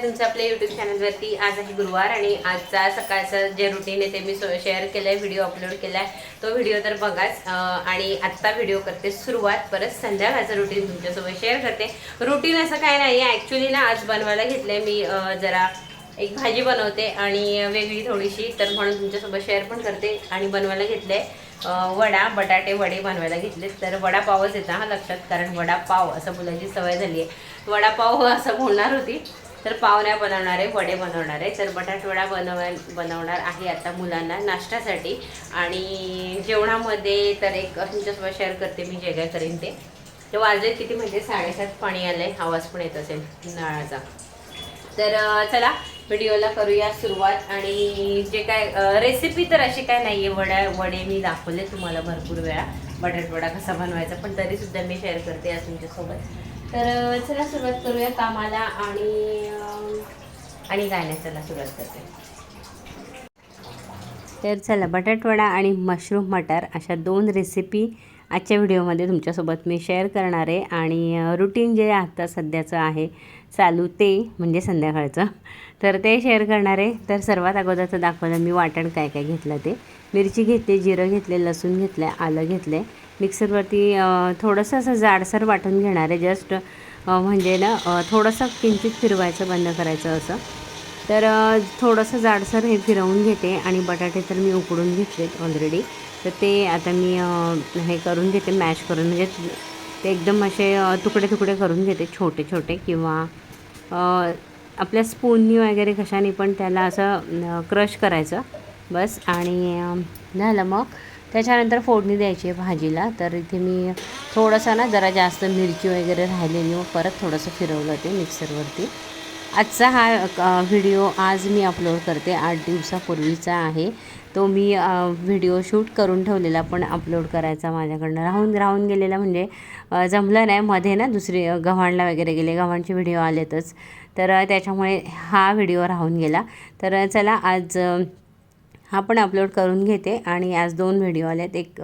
तुमचं आपल्या यूट्यूब चॅनलवरती। आज आहे गुरुवार आणि आजचा सकाळचं जे रुटीन आहे ते मी शेअर केलं आहे, व्हिडिओ अपलोड केला आहे। तो व्हिडिओ तर बघाच। आणि आत्ता व्हिडिओ करते सुरुवात, परत संध्याकाळचं रुटीन तुमच्यासोबत शेअर करते। रुटीन असं काय नाही आहे ॲक्च्युली ना, आज बनवायला घेतलं मी जरा एक भाजी बनवते आणि वेगळी थोडीशी, तर म्हणून तुमच्यासोबत शेअर पण करते। आणि बनवायला घेतले वडा, बटाटे वडे बनवायला घेतले। तर वडापावच येतं हा लक्षात, कारण वडापाव असं बोलायची सवय झाली आहे। वडापाव असं बोलणार होती, तर पाव नाही बनवणार आहे, वडे बनवणार आहे। तर बटाट वडा बनवणार आहे आता मुलांना नाश्त्यासाठी। आणि जेवणामध्ये तर एक तुमच्यासोबत शेअर करते मी जे काय करीन ते। तर वाजले किती म्हणजे 7:30 पाणी आलंय, आवाज पण येत असेल नळाचा। तर चला व्हिडिओला करूया सुरुवात। आणि जे काय रेसिपी तर अशी काय नाही आहे, वडे मी दाखवले तुम्हाला भरपूर वेळा, बटाट वडा कसा बनवायचा, पण तरीसुद्धा मी शेअर करते आज तुमच्यासोबत। तर चला सुरुवात करूया कामाला। आणि काय नाही, चला सुरुवात करते। तर चला, बटाटवडा आणि मशरूम मटार अशा 2 रेसिपी आजच्या व्हिडिओमध्ये तुमच्यासोबत मी शेअर करणार आहे। आणि रुटीन जे आता सध्याचं आहे चालू ते म्हणजे संध्याकाळचं, तर ते शेअर करणार आहे। तर सर्वात अगोदरचं दाखवलं मी वाटण काय काय घेतलं ते। मिरची घेतली, जिरं घेतले, लसूण घेतलं, आलं घेतले, मिक्सरवरती थोडंसं असं जाडसर वाटून घेणार आहे। जस्ट म्हणजे ना थोडंसं किंचित फिरवायचं, बंद करायचं असं। तर थोडंसं जाडसर हे फिरवून घेते। आणि बटाटे तर मी उकडून घेतलेत ऑलरेडी, तर ते आता मी हे करून घेते, मॅश करून, म्हणजे ते एकदम असे तुकडे तुकडे करून घेते, छोटे छोटे, किंवा आपल्या स्पूननी वगैरे कशाने पण त्याला असं क्रश करायचं बस। आणि झालं। मग त्याच्यानंतर फोडणी द्यायची आहे भाजीला। तर इथे मी थोडंसं ना जरा जास्त मिरची वगैरे राहिलेली, मग परत थोडंसं फिरवलं ते मिक्सरवरती। आजचा हा व्हिडिओ आज मी अपलोड करते, 8 दिवसापूर्वीचा आहे तो। मी व्हिडिओ शूट करून ठेवलेला, पण अपलोड करायचा माझ्याकडनं राहून गेलेला, म्हणजे जमलं नाही। मध्ये ना दुसरी गव्हाणला वगैरे गेले, गव्हाणचे व्हिडिओ आलेतच, तर त्याच्यामुळे हा व्हिडिओ राहून गेला। तर चला आज हा पण अपलोड करून घेते। आणि आज 2 व्हिडिओ आलेत, एक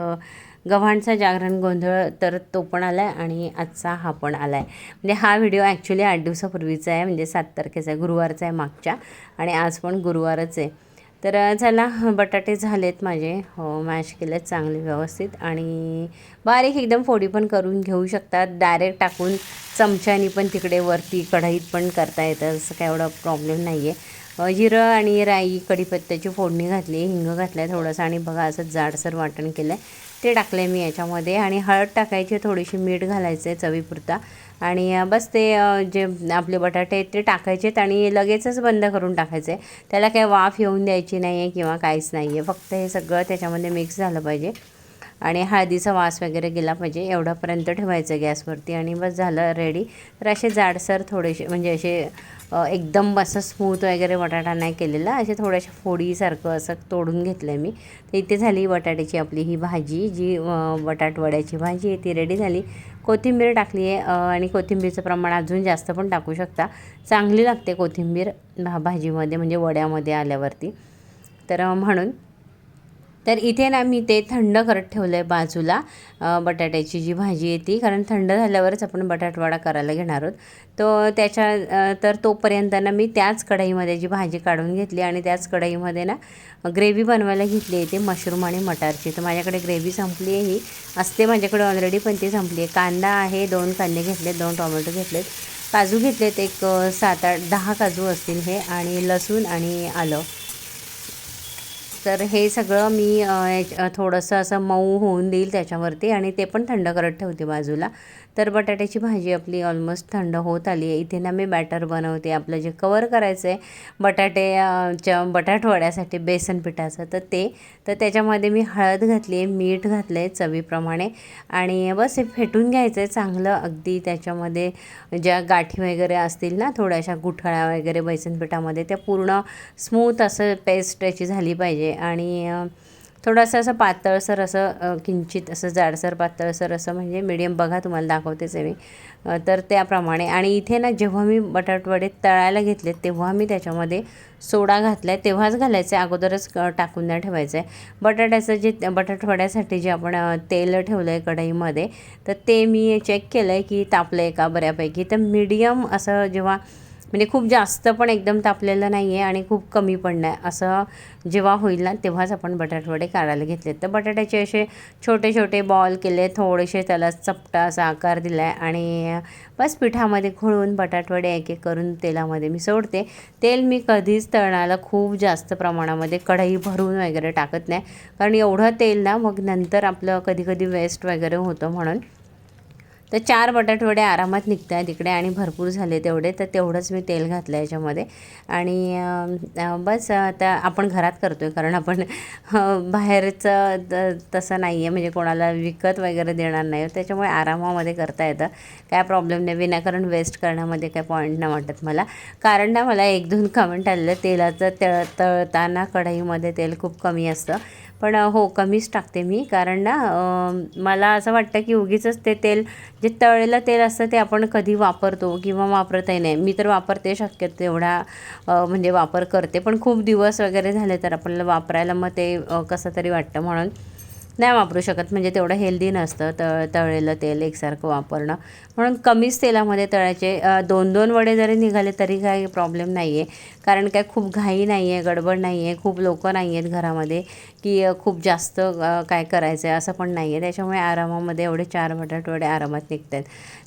गव्हाणचा जागरण गोंधळ, तर तो पण आला आहे, आणि आजचा हा पण आला आहे। म्हणजे हा व्हिडिओ ॲक्च्युली 8 दिवसापूर्वीचा आहे, म्हणजे 7 तारखेचा आहे, गुरुवारचा आहे मागच्या, आणि आज पण गुरुवारच आहे। तर चला, बटाटे झालेत माझे, हो मॅश केलेत चांगले व्यवस्थित। आणि बारीक एकदम फोडी पण करून घेऊ शकतात, डायरेक्ट टाकून चमच्यानी पण तिकडे वरती कढईत पण करता येतं, असं काय एवढा प्रॉब्लेम नाही आहे। जिरं आणि राई, कढीपत्त्याची फोडणी घातली, हिंग घातलं आहे थोडंसं, आणि बघा असं जाडसर वाटण केलं आहे, ते टाकलं आहे मी याच्यामध्ये। आणि हळद टाकायची, थोडीशी मीठ घालायचं आहे चवीपुरता। आणि बस ते जे आपले बटाटे आहेत ते टाकायचे आहेत, आणि लगेचच बंद करून टाकायचं आहे, त्याला काही वाफ येऊन द्यायची नाही आहे किंवा काहीच नाही आहे, फक्त हे सगळं त्याच्यामध्ये मिक्स झालं पाहिजे। आणि हळदीचा वास वगैरे गेला पाहिजे, एवढ्यापर्यंत ठेवायचं गॅसवरती, आणि बस झालं रेडी। तर असे जाडसर थोडेसे, म्हणजे असे एकदम असं स्मूथ वगैरे बटाटा नाही केलेला, असे थोड्याशा फोडीसारखं असं तोडून घेतलं आहे मी। तर इथे झाली बटाट्याची आपली ही भाजी, जी बटाटवड्याची भाजी आहे ती रेडी झाली। कोथिंबीर टाकली आहे, आणि कोथिंबीरचं प्रमाण अजून जास्त पण टाकू शकता, चांगली लागते कोथिंबीर भाजीमध्ये, म्हणजे वड्यामध्ये आल्यावरती, तर म्हणून। तर इथे ना मी ते थंड करत ठेवलं आहे बाजूला, बटाट्याची जी भाजी आहे ती, कारण थंड झाल्यावरच आपण बटाटवडा करायला घेणार आहोत। तर तोपर्यंत ना मी त्याच कढईमध्ये जी भाजी काढून घेतली, आणि त्याच कढईमध्ये ना ग्रेव्ही बनवायला घेतली आहे, ते मशरूम आणि मटारची। तर माझ्याकडे ग्रेव्ही संपली आहे, ही असते माझ्याकडे ऑलरेडी, पण ती संपली आहे। कांदा आहे, 2 कांदे घेतलेत, 2 टोमॅटो घेतलेत, काजू घेतलेत, एक 7-8-10 काजू असतील हे, आणि लसूण आणि आलं। तर हे सगळं मी थोडंसं असं मऊ होऊन देईल त्याच्यावरती, आणि ते पण थंड करत ठेवते बाजूला। तर बटाट्याची भाजी आपली ऑलमोस्ट थंड होत आली आहे। इथे ना मी बॅटर बनवते, आपलं जे कवर करायचं आहे बटाटवड्यासाठी बेसन पिठाचं, तर त्याच्यामध्ये मी हळद घातली आहे, मीठ घातलं आहे चवीप्रमाणे, आणि बस हे फेटून घ्यायचं आहे चांगलं अगदी। त्याच्यामध्ये ज्या गाठी वगैरे असतील ना, थोड्याशा गुठळ्या वगैरे बेसन पिठामध्ये, त्या पूर्ण स्मूथ असं पेस्ट याची झाली पाहिजे। आणि थोडंसं असं पातळसर, असं किंचित असं जाडसर पातळसर असं, म्हणजे मीडियम, बघा तुम्हाला दाखवतेच आहे मी, तर त्याप्रमाणे। आणि इथे ना जेव्हा मी बटाटवडे तळायला घेतले तेव्हा मी त्याच्यामध्ये सोडा घातला आहे, तेव्हाच घालायचं आहे, अगोदरच टाकून नाही ठेवायचं आहे। बटाट्याचं जे बटाटवड्यासाठी जे आपण तेल ठेवलं आहे कढईमध्ये, तर ते मी चेक केलं आहे की तापलं आहे का बऱ्यापैकी। तर मीडियम असं जेव्हा म्हणजे खूप जास्त पण एकदम तापलेलं नाही आहे आणि खूप कमी पण नाही, असं जेव्हा होईल ना तेव्हाच आपण बटाटवडे काढायला घेतले. तर बटाट्याचे असे छोटे छोटे बॉल केले, थोडेसे त्याला चपटा असा आकार दिला आहे आणि बस पिठामध्ये घोळून बटाटवडे एक एक करून तेलामध्ये मी सोडते. तेल मी कधीच तळणाला खूप जास्त प्रमाणामध्ये कढई भरून वगैरे टाकत नाही, कारण एवढं तेल ना मग नंतर आपलं कधी कधी वेस्ट वगैरे होतं म्हणून. तर 4 बटाटवडे आरामात निघत आहेत इकडे आणि भरपूर झाले तेवढे, तर तेवढंच मी तेल घातलं याच्यामध्ये. आणि बस आता आपण घरात करतो आहे, कारण आपण बाहेरचं तसं नाही आहे, म्हणजे कोणाला विकत वगैरे देणार नाही, त्याच्यामुळे आरामामध्ये करता येतं, काय प्रॉब्लेम नाही. विनाकारण वेस्ट करण्यामध्ये काय पॉईंट नाही वाटत मला. कारण ना मला 1-2 कमेंट आलेलं तेलाचं तळताना कढईमध्ये तेल खूप कमी असतं, पण हो कमीच टाकते मी. कारण ना मला असं वाटतं की उगीचच ते तेल, जे तळलेलं तेल असतं ते आपण कधी वापरतो किंवा वापरतही नाही. मी तर वापरते शक्यतो तेवढा, म्हणजे वापर करते, पण खूप दिवस वगैरे झाले तर आपल्याला वापरायला मग ते कसं तरी वाटतं, म्हणून नाही वापरू शकत. म्हणजे तेवढं हेल्दी नसतं तळलेलं तेल एकसारखं वापरणं, म्हणून कमीच तेलामध्ये तळायचे. 2-2 वडे जरी निघाले तरी काही प्रॉब्लेम नाही आहे, कारण काय खूप घाई नाही आहे, गडबड नाही आहे, खूप लोकं नाही आहेत घरामध्ये की खूप जास्त काय करायचं आहे असं पण नाही आहे. त्याच्यामुळे आरामामध्ये एवढे 4 बटाटवडे आरामात निघत आहेत.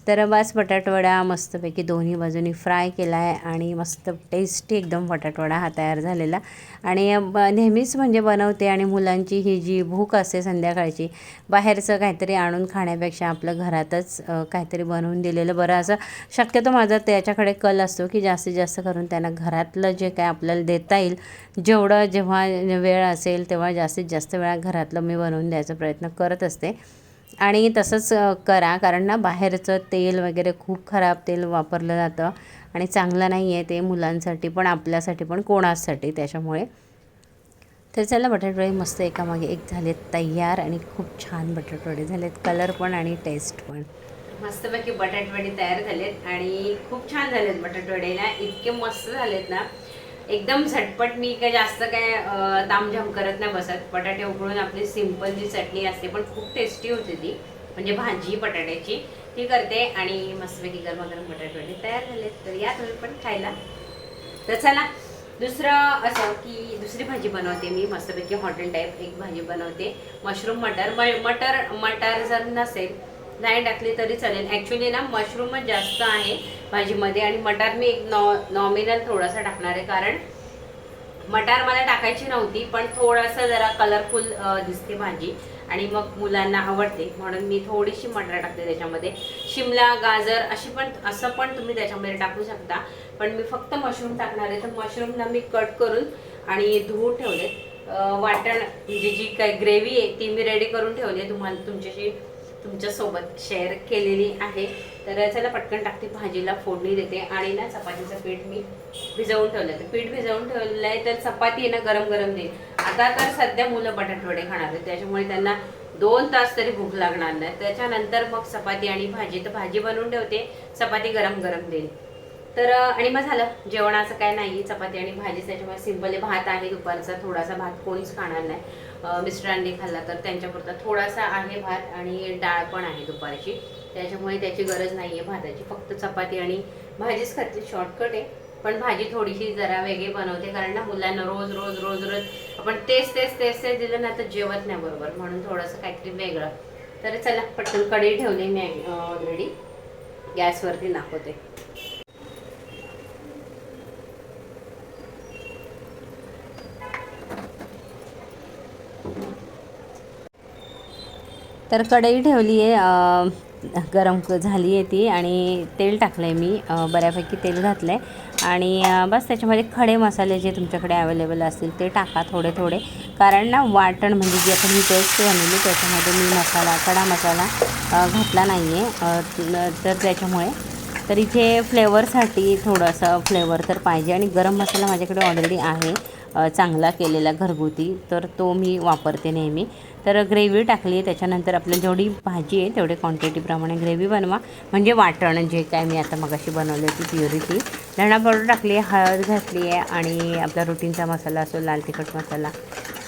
तर बस बटाटवडा मस्तपैकी दोन्ही बाजूनी फ्राय केला आहे आणि मस्त टेस्टी एकदम बटाटवडा हा तयार झालेला. आणि नेहमीच म्हणजे बनवते, आणि मुलांची ही जी भूक असते संध्याकाळची, बाहेरचं काहीतरी आणून खाण्यापेक्षा आपलं घरातच काहीतरी बनवून दिलेलं बरं. असं शक्यतो माझा त्याच्याकडे कल असतो की जास्तीत जास्त करून त्यांना घरातलं जे काय आपल्याला देता येईल, जेवढं जेव्हा वेळ असेल तेव्हा जास्तीत जास्त वेळा घरातलं मी बनवून द्यायचा प्रयत्न करत असते. आणि तसंच करा, कारण ना बाहेरचं तेल वगैरे खूप खराब तेल वापरलं जातं आणि चांगलं नाही आहे ते मुलांसाठी पण, आपल्यासाठी पण, कोणासाठी. त्याच्यामुळे तर चला, बटाटवडे मस्त एकामागे एक झालेत तयार, आणि खूप छान बटाटवडे झालेत, कलर पण आणि टेस्ट पण. मस्तपैकी बटाटवडे तयार झालेत आणि खूप छान झालेत बटाटवडे ना, इतके मस्त झालेत ना, एकदम झटपट. मी काय जास्त काय तामझाम करत नाही बसत. बटाटे उकळून आपली सिंपल जी चटणी असते पण खूप टेस्टी होते ती, म्हणजे भाजी बटाट्याची, ती करते आणि मस्तपैकी गरमागरम बटाटवडे तयार झालेत. तर या तुम्ही पण खायला. तर चला, दुसरं असं की दुसरी भाजी बनवते मी मस्तपैकी हॉटेल टाईप एक भाजी बनवते, मशरूम मटर. मटर जर नसेल, नाही टाकली तरी चालेल. ॲक्च्युली ना मशरूमच जास्त आहे भाजीमध्ये, आणि मटार मी एक नॉमिनल थोडासा टाकणार आहे, कारण मटार मला टाकायची नव्हती, पण थोडंसं जरा कलरफुल दिसते भाजी आणि मग मुलांना आवडते, म्हणून मी थोडीशी मटार टाकते त्याच्यामध्ये. शिमला, गाजर अशी पण, असं पण तुम्ही त्याच्यामध्ये टाकू शकता, पण मी फक्त मशरूम टाकणार आहे. तर मशरूमला मी कट करून आणि धुवून ठेवले. वाटण म्हणजे जी काही ग्रेव्ही आहे ती मी रेडी करून ठेवली, तुम्हाला तुमच्यासोबत शेअर केलेली आहे. तर चला पटकन टाकते, भाजीला फोडणी देते. आणि ना चपातीचं पीठ मी भिजवून ठेवलं, तर पीठ भिजवून ठेवलेलं आहे, तर चपाती आहे ना गरम गरम देईल. आता तर सध्या मुलं बटाटवडे खाणार आहेत, त्याच्यामुळे त्यांना 2 तास तरी भूक लागणार नाही. त्याच्यानंतर मग चपाती आणि भाजी, तर भाजी बनवून ठेवते, चपाती गरम गरम देईल. तर आणि मग झालं जेवणाचं काय नाही, चपाती आणि भाजी. त्याच्यामुळे सिंपल आहे. भात आहे दुपारचा, थोडासा भात कोणीच खाणार नाही. मिस्टरांनी खाल्ला तर त्यांच्यापुरता थोडासा आहे भात, आणि डाळ पण आहे दुपारची, त्याच्यामुळे त्याची गरज नाही आहे भाताची. फक्त चपाती आणि भाजीच खाते, शॉर्टकट आहे. पण भाजी थोडीशी जरा वेगळी बनवते, कारण ना मुलांना रोज रोज रोज रोज आपण तेच तेच तेच तेच दिलं ना तर जेवत नाही बरोबर, म्हणून थोडंसं काहीतरी वेगळं. तर चला, पटकन कढई ठेवली मी ऑलरेडी, गॅसवरती दाखवते. तर कढई ठेवली आहे, गरम झाली आहे ती, आणि तेल टाकलं आहे मी, बऱ्यापैकी तेल घातलं आहे. आणि बस त्याच्यामध्ये खडे मसाले जे तुमच्याकडे अवेलेबल असतील ते टाका थोडे थोडे, कारण ना वाटण म्हणजे जी आपण ही पेस्ट बनवली त्याच्यामध्ये मी खडा मसाला घातला नाही आहे, तर त्याच्यामुळे. तर इथे फ्लेवरसाठी थोडंसं फ्लेवर तर पाहिजे, आणि गरम मसाला माझ्याकडे ऑलरेडी आहे चांगला केलेला घरगुती, तर तो मी वापरते नेहमी. तर ग्रेव्ही टाकली, त्याच्यानंतर आपल्याला जेवढी भाजी आहे तेवढे क्वांटिटीप्रमाणे ग्रेव्ही बनवा, म्हणजे वाटण जे काय मी आता मगाशी बनवली होती प्युरी, ती धणा पावडर टाकली आहे, हळद घातली आहे, आणि आपला रुटीनचा मसाला असतो लाल तिखट मसाला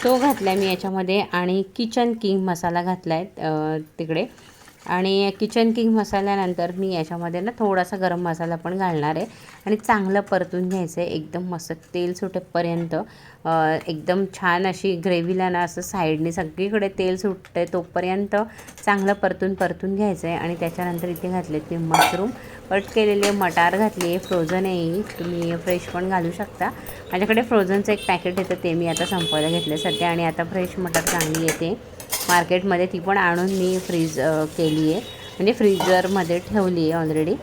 तो घातला आहे मी याच्यामध्ये, आणि किचन किंग मसाला घातला आहे तिकडे. आणि किचन किंग मसाल्यानंतर मी याच्यामध्ये ना थोडासा गरम मसाला पण घालणार आहे आणि चांगलं परतून घ्यायचं आहे एकदम मस्त तेल सुटेपर्यंत. एकदम छान अशी ग्रेव्हीला ना असं साईडने सगळीकडे तेल सुटते तोपर्यंत चांगलं परतून घ्यायचं आहे. आणि त्याच्यानंतर इथे घातलेत मी मशरूम, कट केलेले मटार घातली आहे, फ्रोझन आहे, तुम्ही फ्रेश पण घालू शकता. माझ्याकडे फ्रोझनचं एक पॅकेट येतं ते मी आता संपवायला घेतलं सध्या. आणि आता फ्रेश मटार चांगली येते मार्केटमध्ये, ती पण आणून मी फ्रीज केली आहे, म्हणजे फ्रीजरमध्ये ठेवली आहे ऑलरेडी.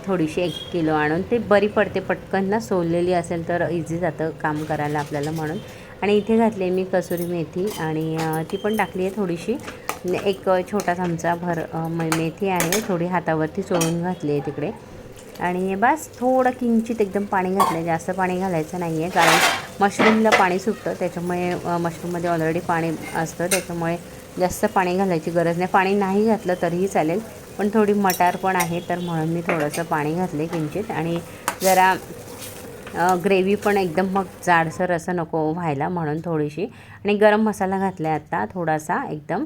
थोडीशी 1 किलो आणून ते बरी पडते पटकन ना, सोललेली असेल तर इझी जातं काम करायला आपल्याला म्हणून. आणि इथे घातली मी कसुरी मेथी आणि ती पण टाकली आहे थोडीशी, एक छोटा चमचा भर मेथी आहे, थोडी हातावरती चोळून घातली आहे तिकडे. आणि बस थोडं किंचित एकदम पाणी घातलं आहे, जास्त पाणी घालायचं नाही आहे कारण मशरूमला पाणी सुटतं, त्याच्यामुळे मशरूममध्ये ऑलरेडी पाणी असतं, त्याच्यामुळे जास्त पाणी घालायची गरज नाही. पाणी नाही घातलं तरीही चालेल, पण थोडी मटार पण आहे तर म्हणून मी थोडंसं पाणी घातले किंचित. आणि जरा ग्रेव्ही पण एकदम मग जाडसर असं नको व्हायला म्हणून थोडीशी. आणि गरम मसाला घातला आहे आता थोडासा एकदम.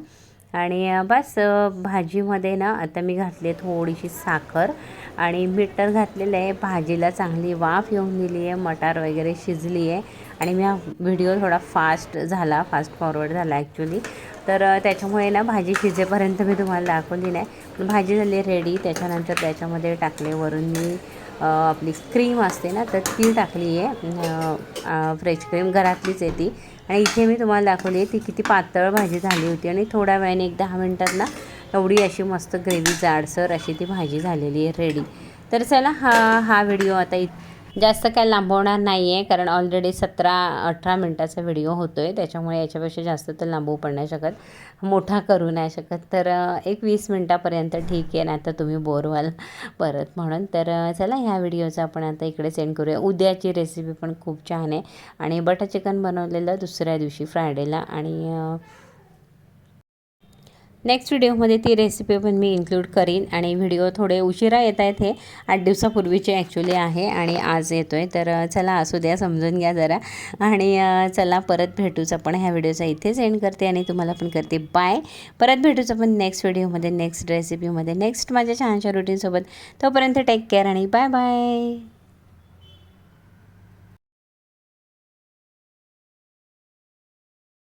आणि बस भाजीमध्ये ना आता मी घातली आहे थोडीशी साखर आणि मीठ तर घातलेलं आहे. भाजीला चांगली वाफ येऊन दिली आहे, मटार वगैरे शिजली आहे. आणि मी हा व्हिडिओ थोडा फास्ट फॉरवर्ड झाला ॲक्च्युली, तर त्याच्यामुळे ना भाजी शिजेपर्यंत मी तुम्हाला दाखवली नाही. भाजी झाली रेडी. त्याच्यानंतर त्याच्यामध्ये टाकले वरून मी आपली क्रीम असते ना तर ती टाकली आहे, फ्रेश क्रीम घरातलीच आहे ती. आणि इथे मी तुम्हाला दाखवली आहे ती किती पातळ भाजी झाली होती. आणि थोड्या वेळाने 1-10 मिनटात ना एवढी अशी मस्त ग्रेव्ही जाडसर अशी ती भाजी झालेली आहे रेडी. तर चला हा व्हिडिओ आता जास्त काय लांबवणार नाही आहे कारण ऑलरेडी 17-18 मिनटाचा व्हिडिओ होतो आहे, त्याच्यामुळे याच्यापेक्षा जास्त तर लांबवू पण नाही शकत, मोठा करू नाही शकत. तर एक 20 मिनटापर्यंत ठीक आहे, नाही तर तुम्ही बोर व्हाल परत म्हणून. तर चला ह्या व्हिडिओचा आपण आता इकडे सेंड करूया. उद्याची रेसिपी पण खूप छान आहे आणि बटर चिकन बनवलेलं दुसऱ्या दिवशी फ्रायडेला. आणि नेक्स्ट व्हिडिओमध्ये ती रेसिपी पण मी इन्क्लूड करीन. आणि व्हिडिओ थोडे उशिरा येत आहेत, हे 8 दिवसापूर्वीचे ॲक्च्युली आहे आणि आज येतो आहे, तर चला असू द्या, समजून घ्या जरा. आणि चला परत भेटूच आपण. ह्या व्हिडिओचा इथेच एंड करते आणि तुम्हाला पण करते बाय. परत भेटूच आपण नेक्स्ट व्हिडिओमध्ये, नेक्स्ट रेसिपीमध्ये, नेक्स्ट माझ्या छानशा रुटीनसोबत. तोपर्यंत टेक केअर आणि बाय बाय.